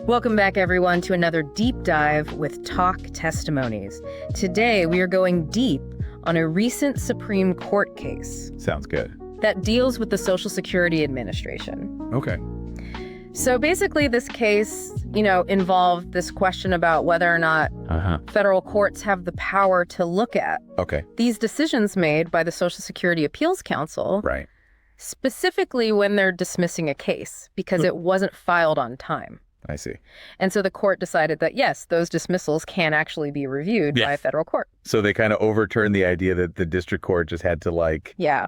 Welcome back, everyone, to another deep dive with Talk Testimonies. Today, we are going deep on a recent Supreme Court case. Sounds good. That deals with the Social Security Administration. Okay. So basically, this case, involved this question about whether or not federal courts have the power to look at these decisions made by the Social Security Appeals Council. Right. Specifically when they're dismissing a case because it wasn't filed on time. I see. And so the court decided that, yes, those dismissals can actually be reviewed by a federal court. So they kind of overturned the idea that the district court just had to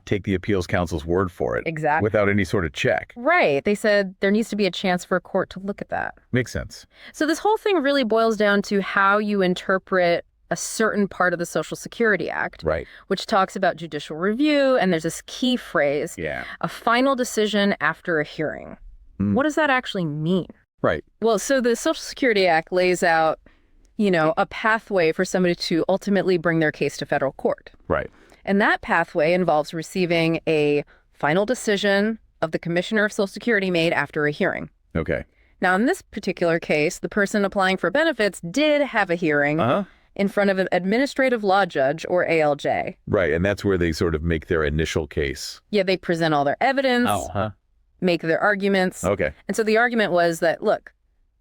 take the appeals council's word for it. Exactly. Without any sort of check. Right. They said there needs to be a chance for a court to look at that. Makes sense. So this whole thing really boils down to how you interpret a certain part of the Social Security Act, right, which talks about judicial review. And there's this key phrase, a final decision after a hearing. What does that actually mean? Right. Well, so the Social Security Act lays out, a pathway for somebody to ultimately bring their case to federal court. Right. And that pathway involves receiving a final decision of the Commissioner of Social Security made after a hearing. Okay. Now, in this particular case, the person applying for benefits did have a hearing in front of an administrative law judge, or ALJ. Right. And that's where they sort of make their initial case. Yeah, they present all their evidence. Make their arguments. Okay. And so the argument was that, look,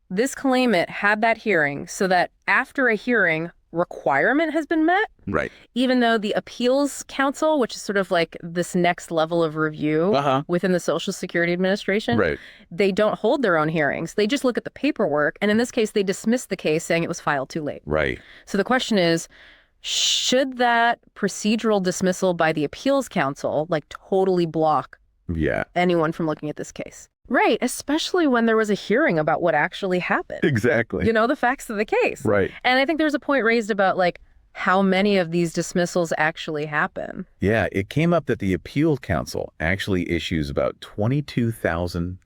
this claimant had that hearing so that after a hearing, requirement has been met. Right. Even though the appeals council, which is sort of like this next level of review within the Social Security Administration, they don't hold their own hearings. They just look at the paperwork. And in this case, they dismissed the case saying it was filed too late. Right. So the question is, should that procedural dismissal by the appeals council totally block anyone from looking at this case? Right, especially when there was a hearing about what actually happened. Exactly. The facts of the case. Right. And I think there's a point raised about how many of these dismissals actually happen. Yeah, it came up that the appeal council actually issues about 22,000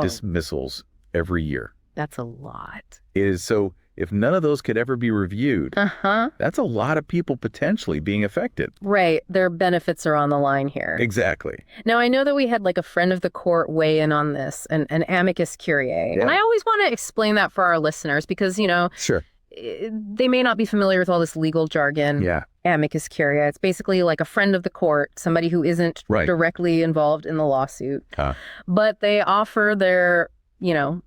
dismissals every year. That's a lot. It is. So if none of those could ever be reviewed, that's a lot of people potentially being affected. Right. Their benefits are on the line here. Exactly. Now, I know that we had a friend of the court weigh in on this, an Amicus curiae. And I always want to explain that for our listeners because, Sure. They may not be familiar with all this legal jargon. Yeah. Amicus curiae. It's basically like a friend of the court, somebody who isn't directly involved in the lawsuit. But they offer their,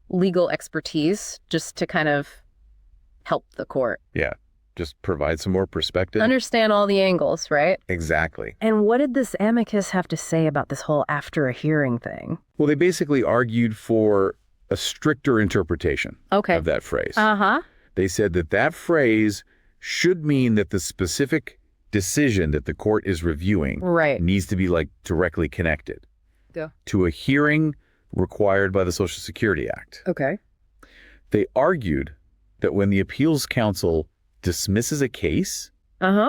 legal expertise just to kind of help the court. Yeah. Just provide some more perspective. Understand all the angles, right? Exactly. And what did this amicus have to say about this whole after a hearing thing? Well, they basically argued for a stricter interpretation of that phrase. They said that phrase should mean that the specific decision that the court is reviewing needs to be directly connected to a hearing required by the Social Security Act. Okay. They argued that when the appeals council dismisses a case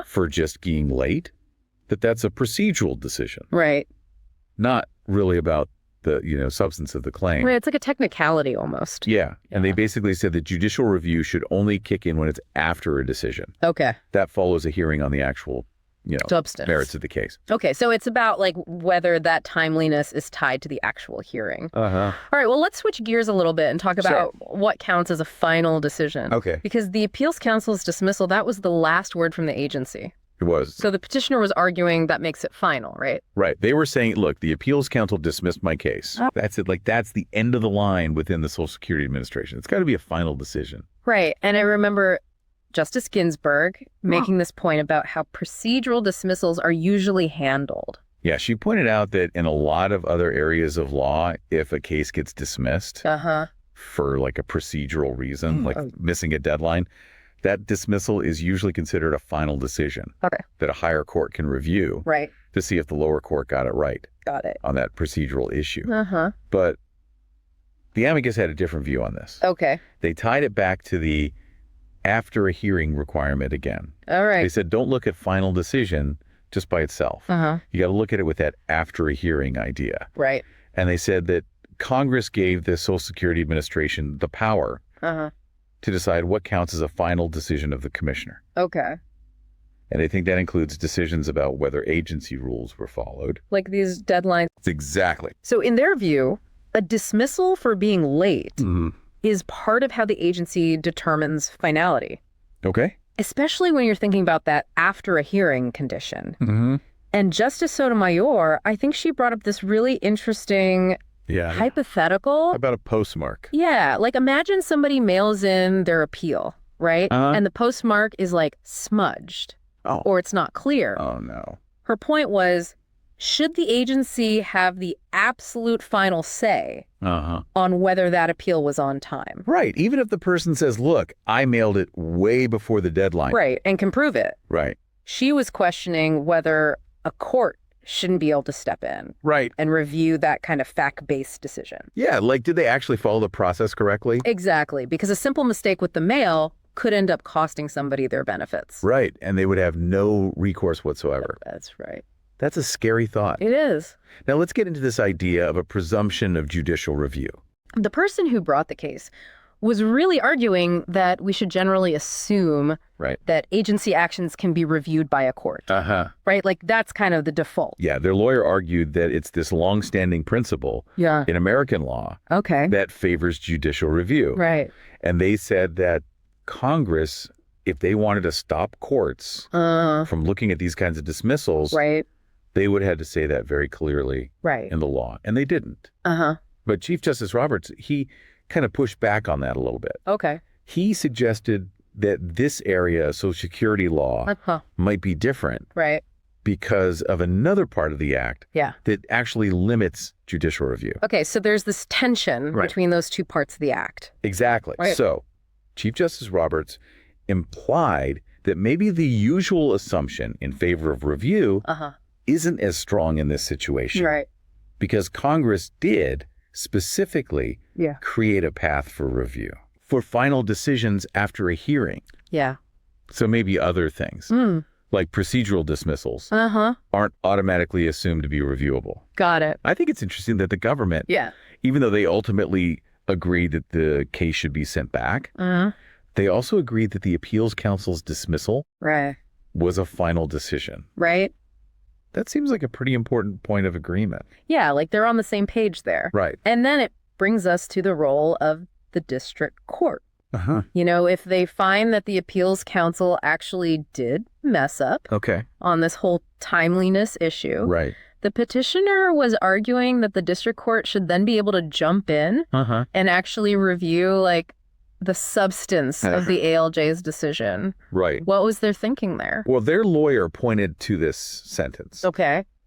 for just being late, that's a procedural decision. Right. Not really about the, substance of the claim. Right. It's like a technicality almost. Yeah. And they basically said that judicial review should only kick in when it's after a decision. Okay. That follows a hearing on the actual, substance. Merits of the case. Okay. So it's about whether that timeliness is tied to the actual hearing. All right. Well, let's switch gears a little bit and talk about what counts as a final decision. Okay. Because the appeals council's dismissal, that was the last word from the agency. It was. So the petitioner was arguing that makes it final, right? Right. They were saying, look, the appeals council dismissed my case. That's it. That's the end of the line within the Social Security Administration. It's got to be a final decision. Right. And I remember Justice Ginsburg making this point about how procedural dismissals are usually handled. Yeah. She pointed out that in a lot of other areas of law, if a case gets dismissed for a procedural reason, missing a deadline, that dismissal is usually considered a final decision that a higher court can review to see if the lower court got it right. Got it. On that procedural issue. But the amicus had a different view on this. Okay. They tied it back to the after a hearing requirement again. All right. They said, don't look at final decision just by itself. You got to look at it with that after a hearing idea. Right. And they said that Congress gave the Social Security Administration the power to decide what counts as a final decision of the commissioner. Okay. And I think that includes decisions about whether agency rules were followed. Like these deadlines. Exactly. So in their view, a dismissal for being late is part of how the agency determines finality. Okay. Especially when you're thinking about that after a hearing condition. Mm-hmm. And Justice Sotomayor, I think she brought up this really interesting hypothetical. About a postmark. Yeah, like imagine somebody mails in their appeal, right? And the postmark is like smudged or it's not clear. Oh, no. Her point was, should the agency have the absolute final say on whether that appeal was on time? Right. Even if the person says, look, I mailed it way before the deadline. Right. And can prove it. Right. She was questioning whether a court shouldn't be able to step in. Right. And review that kind of fact-based decision. Yeah. Like, did they actually follow the process correctly? Exactly. Because a simple mistake with the mail could end up costing somebody their benefits. Right. And they would have no recourse whatsoever. That's right. That's a scary thought. It is. Now, let's get into this idea of a presumption of judicial review. The person who brought the case was really arguing that we should generally assume that agency actions can be reviewed by a court. Right? Like, that's kind of the default. Yeah. Their lawyer argued that it's this longstanding principle in American law that favors judicial review. Right. And they said that Congress, if they wanted to stop courts from looking at these kinds of dismissals, they would have had to say that very clearly in the law. And they didn't. But Chief Justice Roberts, he kind of pushed back on that a little bit. He suggested that this area, Social Security law, might be different because of another part of the act that actually limits judicial review. Okay, so there's this tension between those two parts of the act. Exactly. So Chief Justice Roberts implied that maybe the usual assumption in favor of review isn't as strong in this situation. Because Congress did specifically create a path for review for final decisions after a hearing. So maybe other things like procedural dismissals aren't automatically assumed to be reviewable. Got it. I think it's interesting that the government, even though they ultimately agreed that the case should be sent back, they also agreed that the appeals council's dismissal was a final decision. That seems like a pretty important point of agreement. Yeah, like they're on the same page there. And then it brings us to the role of the district court. You know, if they find that the appeals council actually did mess up on this whole timeliness issue, the petitioner was arguing that the district court should then be able to jump in and actually review, like, the substance of the ALJ's decision. What was their thinking there? Well, their lawyer pointed to this sentence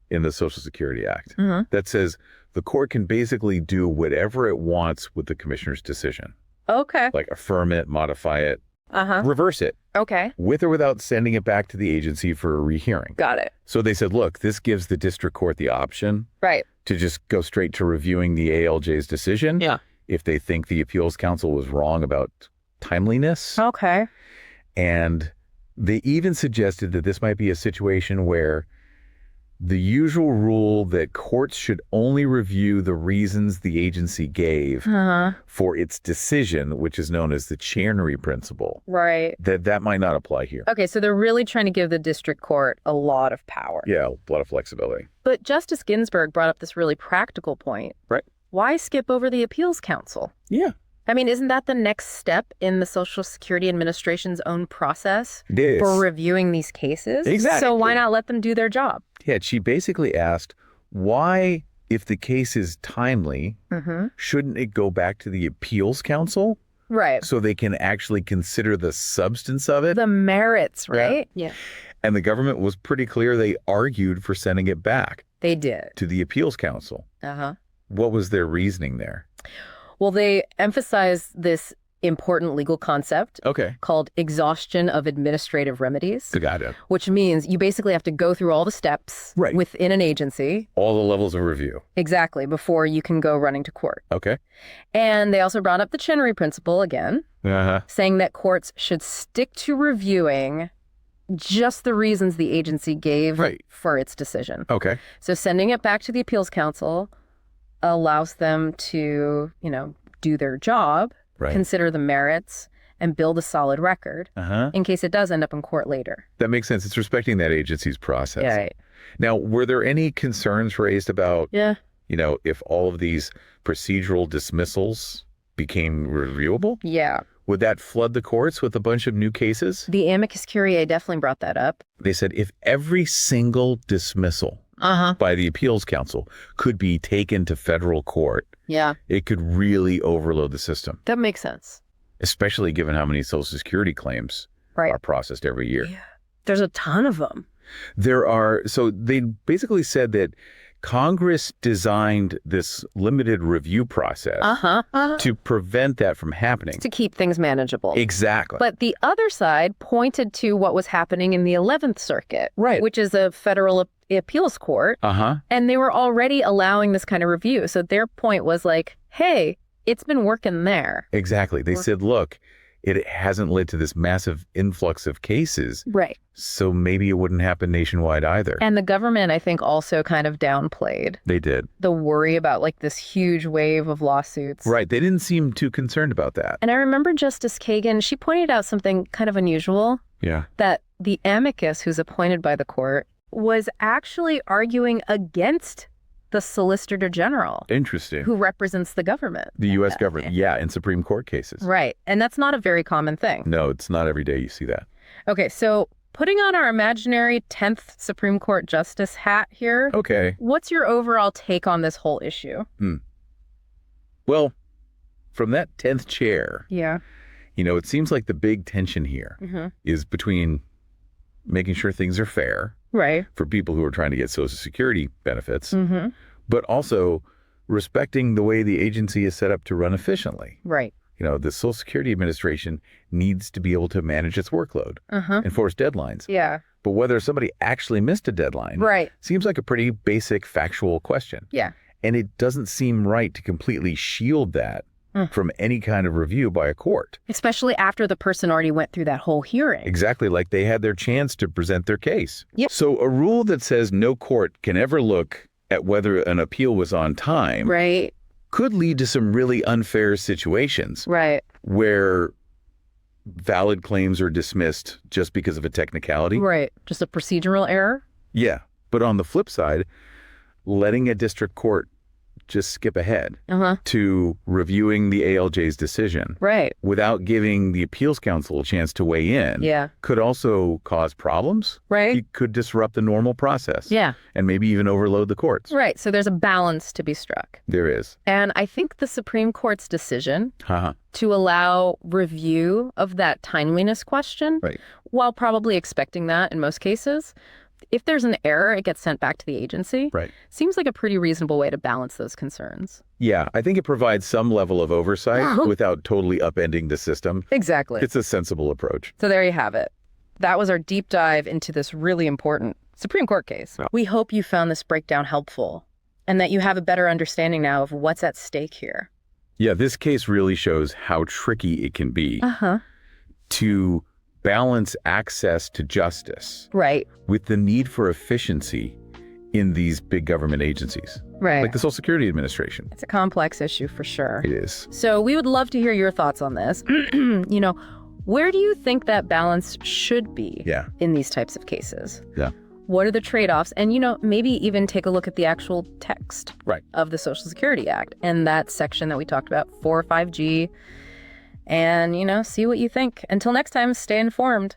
in the Social Security Act that says the court can basically do whatever it wants with the commissioner's decision. Like affirm it, modify it, reverse it. With or without sending it back to the agency for a rehearing. Got it. So they said, look, this gives the district court the option to just go straight to reviewing the ALJ's decision. If they think the appeals council was wrong about timeliness. And they even suggested that this might be a situation where the usual rule that courts should only review the reasons the agency gave for its decision, which is known as the Chenery principle, that might not apply here. Okay, so they're really trying to give the district court a lot of power. Yeah, a lot of flexibility. But Justice Ginsburg brought up this really practical point. Why skip over the appeals council? I mean, isn't that the next step in the Social Security Administration's own process for reviewing these cases? So why not let them do their job? Yeah, she basically asked, why, if the case is timely, shouldn't it go back to the appeals council? So they can actually consider the substance of it? The merits, right? And the government was pretty clear. They argued for sending it back. They did. To the appeals council. What was their reasoning there? Well, they emphasize this important legal concept called exhaustion of administrative remedies. Got it. Which means you basically have to go through all the steps within an agency. All the levels of review. Exactly, before you can go running to court. And they also brought up the Chenery principle again, saying that courts should stick to reviewing just the reasons the agency gave for its decision. So sending it back to the appeals council allows them to, you know, do their job, consider the merits, and build a solid record in case it does end up in court later. That makes sense. It's respecting that agency's process. Now, were there any concerns raised about, you know, if all of these procedural dismissals became reviewable? Yeah. Would that flood the courts with a bunch of new cases? The Amicus curiae definitely brought that up. They said if every single dismissal by the appeals council could be taken to federal court, it could really overload the system. That makes sense. Especially given how many Social Security claims are processed every year. Yeah. There's a ton of them. There are. So they basically said that Congress designed this limited review process to prevent that from happening. To keep things manageable. Exactly. But the other side pointed to what was happening in the 11th Circuit, which is a federal appeals court. And they were already allowing this kind of review. So their point was like, hey, it's been working there. Exactly. They said, look, it hasn't led to this massive influx of cases. Right. So maybe it wouldn't happen nationwide either. And the government, I think, also kind of downplayed. They did. The worry about like this huge wave of lawsuits. Right. They didn't seem too concerned about that. And I remember Justice Kagan, she pointed out something kind of unusual. Yeah. That the amicus who's appointed by the court was actually arguing against the Solicitor General. Interesting. Who represents the government. The U.S. government. Yeah, in Supreme Court cases. Right. And that's not a very common thing. No, it's not every day you see that. Okay, so putting on our imaginary 10th Supreme Court Justice hat here. Okay. What's your overall take on this whole issue? Well, from that 10th chair, it seems like the big tension here is between making sure things are fair. Right. For people who are trying to get Social Security benefits, but also respecting the way the agency is set up to run efficiently. Right. The Social Security Administration needs to be able to manage its workload, enforce deadlines. Yeah. But whether somebody actually missed a deadline seems like a pretty basic factual question. Yeah. And it doesn't seem right to completely shield that from any kind of review by a court. Especially after the person already went through that whole hearing. Exactly, like they had their chance to present their case. Yep. So a rule that says no court can ever look at whether an appeal was on time could lead to some really unfair situations. Right. Where valid claims are dismissed just because of a technicality. Right. Just a procedural error. Yeah. But on the flip side, letting a district court just skip ahead to reviewing the ALJ's decision without giving the appeals council a chance to weigh in could also cause problems. Right. It could disrupt the normal process. Yeah. And maybe even overload the courts. Right. So there's a balance to be struck. There is. And I think the Supreme Court's decision to allow review of that timeliness question, while probably expecting that in most cases, if there's an error, it gets sent back to the agency. Right. Seems like a pretty reasonable way to balance those concerns. Yeah, I think it provides some level of oversight without totally upending the system. Exactly. It's a sensible approach. So there you have it. That was our deep dive into this really important Supreme Court case. Oh. We hope you found this breakdown helpful and that you have a better understanding now of what's at stake here. Yeah, this case really shows how tricky it can be to balance access to justice with the need for efficiency in these big government agencies. Right. Like the Social Security Administration. It's a complex issue for sure. It is. So we would love to hear your thoughts on this. Where do you think that balance should be in these types of cases? Yeah. What are the trade-offs? And, maybe even take a look at the actual text of the Social Security Act and that section that we talked about, 4 or 5G, and, see what you think. Until next time, stay informed.